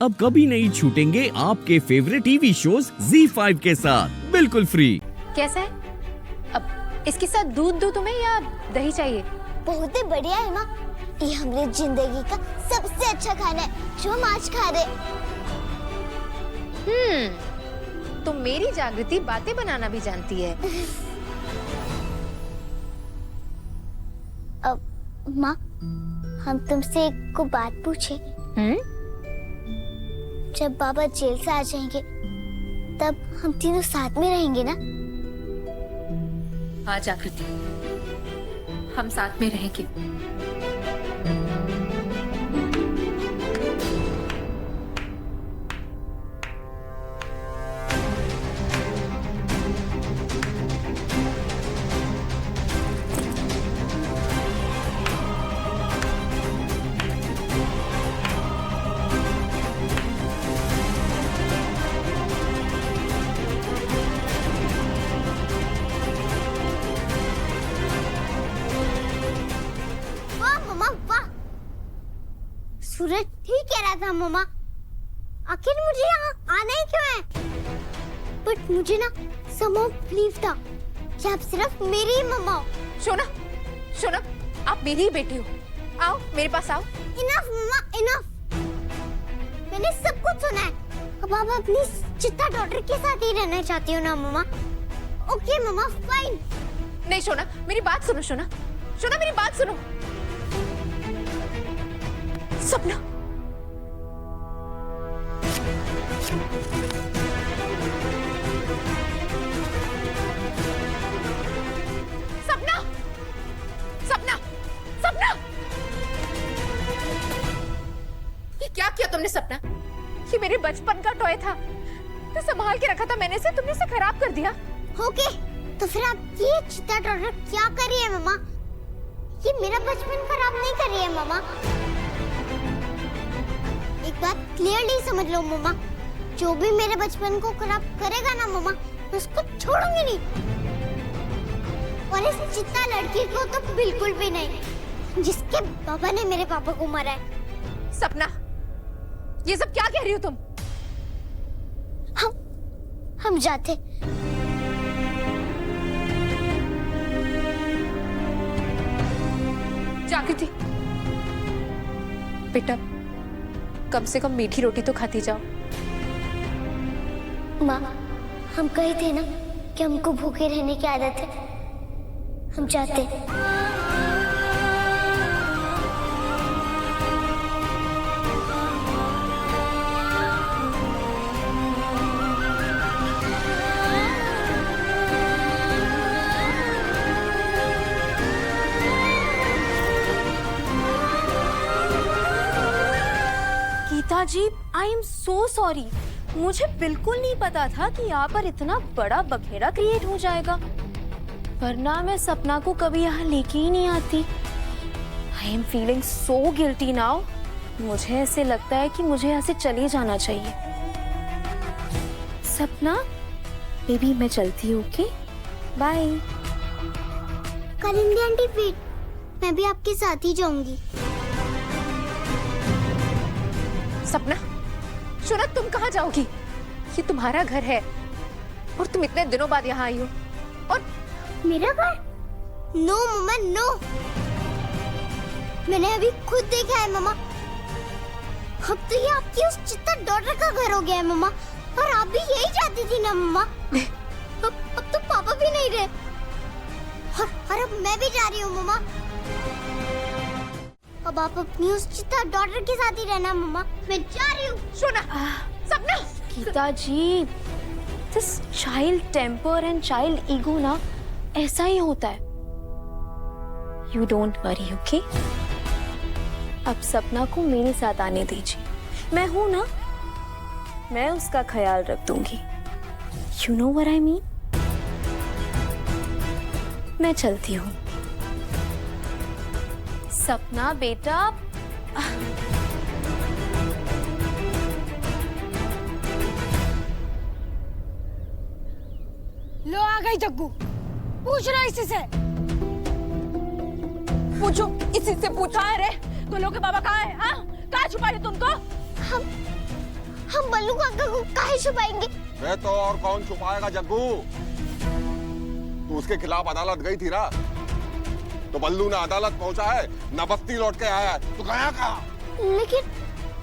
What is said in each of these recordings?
अब कभी नहीं छूटेंगे आपके फेवरेट टीवी शोज ZEE5 के साथ बिल्कुल फ्री। कैसा है? अब इसके साथ दूध दूं तुम्हें या दही चाहिए? बहुत ही बढ़िया है माँ। ये हमारी जिंदगी का सबसे अच्छा खाना है जो हम आज खा रहे। तो मेरी जागृति बातें बनाना भी जानती है। अब माँ, हम तुमसे एक को बात पूछे। जब बाबा जेल से आ जाएंगे तब हम तीनों साथ में रहेंगे ना? हाँ जागृति, हम साथ में रहेंगे। सूरज ठीक कह रहा था मम्मा। आखिर मुझे यहाँ आना ही क्यों है? बट मुझे ना समहाउ बिलीव था कि आप सिर्फ मेरी ही मम्मा हो। शोनम, आप मेरी ही बेटी हो। आओ मेरे पास आओ। इनफ मम्मा, इनफ। मैंने सब कुछ सुना है। अब आप अपनी चित्ता डॉटर के साथ ही रहना चाहती हो ना मम्मा? ओके मम्मा, फाइन। नहीं शोना, मेरी बात सुनो। शोना मेरी बात सुनो। सपना, सपना, ये क्या किया तुमने सपना? ये मेरे बचपन का टॉय था, तो संभाल के रखा था मैंने इसे, तुमने इसे खराब कर दिया। ओके, तो फिर आप ये चित्ता डॉटर क्या कर रही है मम्मा? ये मेरा बचपन खराब नहीं कर रही है मम्मा। एक बात क्लियरली समझ लो मम्मा, जो भी मेरे बचपन को खराब करेगा ना मम्मा, मैं उसको छोड़ूंगी नहीं। और इस चित्ता लड़की को तो बिल्कुल भी नहीं, जिसके पापा ने मेरे पापा को मारा है। सपना, ये सब क्या कह रही हो तुम? हम जाते। जागृति, बेटा कम से कम मीठी रोटी तो खाती जाओ। माँ, हम कहे थे ना कि हमको भूखे रहने की आदत है। हम चाहते। जी, आई एम सो सॉरी। मुझे बिल्कुल नहीं पता था कि यहाँ पर इतना बड़ा बखेड़ा क्रिएट हो जाएगा, वरना मैं सपना को कभी यहाँ लेके ही नहीं आती। I am feeling so guilty now. मुझे ऐसे लगता है कि मुझे यहाँ से चले जाना चाहिए। सपना बेबी, मैं चलती हूँ। Okay, bye. करेंगे आंटी, वेट, मैं भी आपके साथ ही जाऊंगी। सपना, शोना तुम कहाँ जाओगी? ये तुम्हारा घर है और तुम इतने दिनों बाद यहाँ आई हो। और मेरा घर? नो मम्मा, नो। मैंने अभी खुद देखा है मम्मा। अब तो ये आपकी उस चित्ता डॉटर का घर हो गया है मम्मा। और आप भी यही चाहती थी ना मम्मा? अब तो पापा भी नहीं रहे और अब मैं भी जा रही हूँ मम्मा। अब आप अपनी उस चित्ता डॉटर के साथ ही रहना मम्मा। मैं जा रही हूँ। Shona, Sapna. Geeta ji, this child temper and child ego ना ऐसा ही होता है। You don't worry, okay? अब सपना को मेरे साथ आने दीजिए। मैं हूं ना, मैं उसका ख्याल रख दूंगी। You know what I mean? मैं चलती हूँ। सपना बेटा, लो आ गई जग्गू। पूछ रहा इसी से। पूछो, इसी से पूछा है रे। तो लोग के बाबा कहाँ है? हाँ, कहाँ छुपा रहे तुमको? हम बल्लू काका को काहे छुपाएंगे? वे तो और कौन छुपाएगा जग्गू? तू उसके खिलाफ अदालत गई थी ना, तो बल्लू ने अदालत पहुंचा है, न बस्ती लौट के आया है। तू गया कहाँ? लेकिन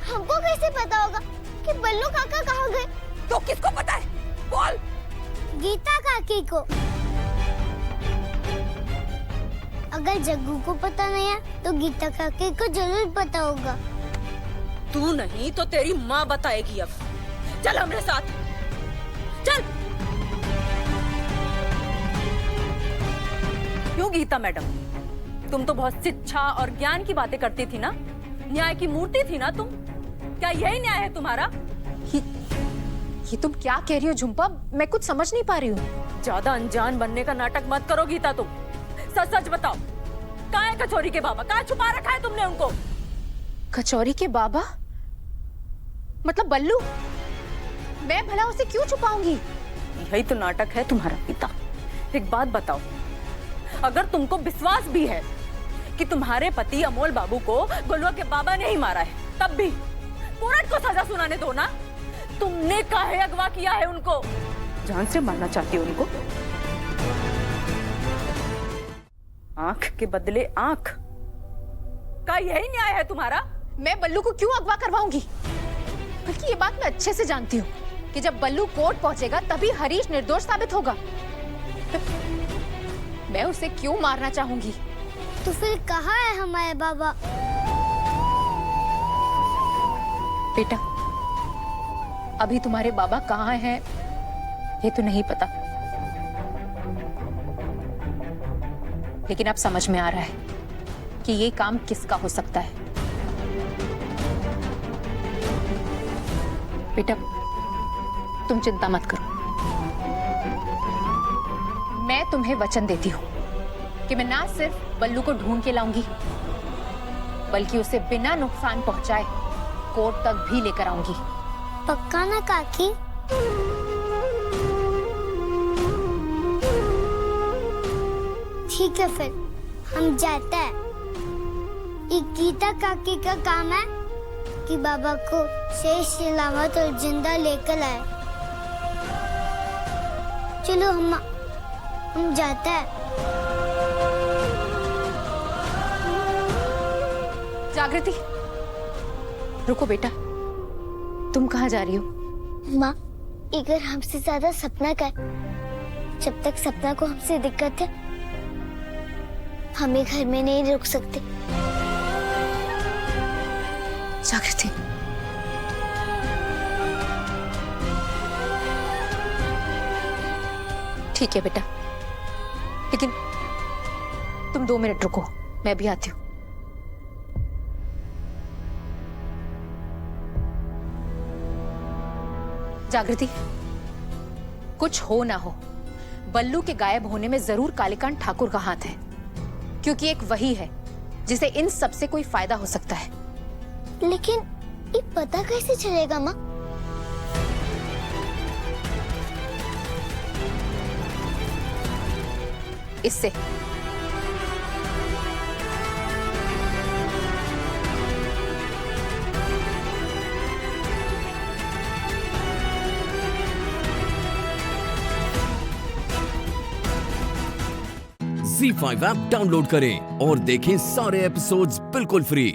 हमको कैसे पता होगा कि बल्लू काका कहाँ गए? तो किसको पता है? बोल। गीता काकी को। अगर जग्गू को पता नहीं है तो गीता काकी को जरूर पता होगा। तू नहीं तो तेरी माँ बताएगी। अब चल हमारे साथ, चल। क्यों गीता मैडम, तुम तो बहुत शिक्षा और ज्ञान की बातें करती थी ना, न्याय की मूर्ति थी ना तुम। क्या यही न्याय है तुम्हारा? ये तुम क्या कह रही हो झुम्पा? मैं कुछ समझ नहीं पा रही हूँ। ज्यादा अनजान बनने का नाटक मत करो गीता। तुम सच सच बताओ, कहाँ है कचौरी के बाबा? कहाँ छुपा रखा है तुमने उनको? कचौरी के बाबा मतलब बल्लू? मैं भला उसे क्यों छुपाऊंगी? यही तो नाटक है तुम्हारा गीता। एक बात बताओ, अगर तुमको विश्वास भी है कि तुम्हारे पति अमोल बाबू को गोलुआ के बाबा ने ही मारा है, तब भी कोर्ट को सजा सुनाने दो ना। तुमने काहे अगवा किया है उनको? जान से मारना चाहती हो उनको? आंख के बदले आंख का यही न्याय है तुम्हारा? मैं बल्लू को क्यों अगवा करवाऊंगी? बल्कि ये बात मैं अच्छे से जानती हूँ कि जब बल्लू कोर्ट पहुंचेगा तभी हरीश निर्दोष साबित होगा। मैं उसे क्यों मारना चाहूंगी? तो फिर कहाँ है हमारे बाबा? बेटा, अभी तुम्हारे बाबा कहाँ हैं ये तो नहीं पता, लेकिन अब समझ में आ रहा है कि ये काम किसका हो सकता है। बेटा, तुम चिंता मत करो। मैं तुम्हें वचन देती हूँ कि मैं ना सिर्फ बल्लू को ढूंढ के लाऊंगी, बल्कि उसे बिना नुकसान पहुंचाए कोर्ट तक भी लेकर आऊंगी। पक्का ना काकी? ठीक है, फिर हम जाते हैं। ये गीता काकी का काम है कि बाबा को सही सलामत और जिंदा लेकर आए। चलो हम जाते हैं। जागृति, रुको बेटा, तुम कहाँ जा रही हो? माँ, अगर हमसे ज्यादा सपना का है, जब तक सपना को हमसे दिक्कत है, हमें घर में नहीं रुक सकते। जागृति, ठीक है बेटा, लेकिन तुम 2 मिनट रुको, मैं भी आती हूँ। जागृति, कुछ हो ना हो, बल्लू के गायब होने में जरूर कालीकांत ठाकुर का हाथ है, क्योंकि एक वही है जिसे इन सब से कोई फायदा हो सकता है। लेकिन ये पता कैसे चलेगा माँ? इससे Z5 ऐप डाउनलोड करें और देखें सारे एपिसोड्स बिल्कुल फ्री।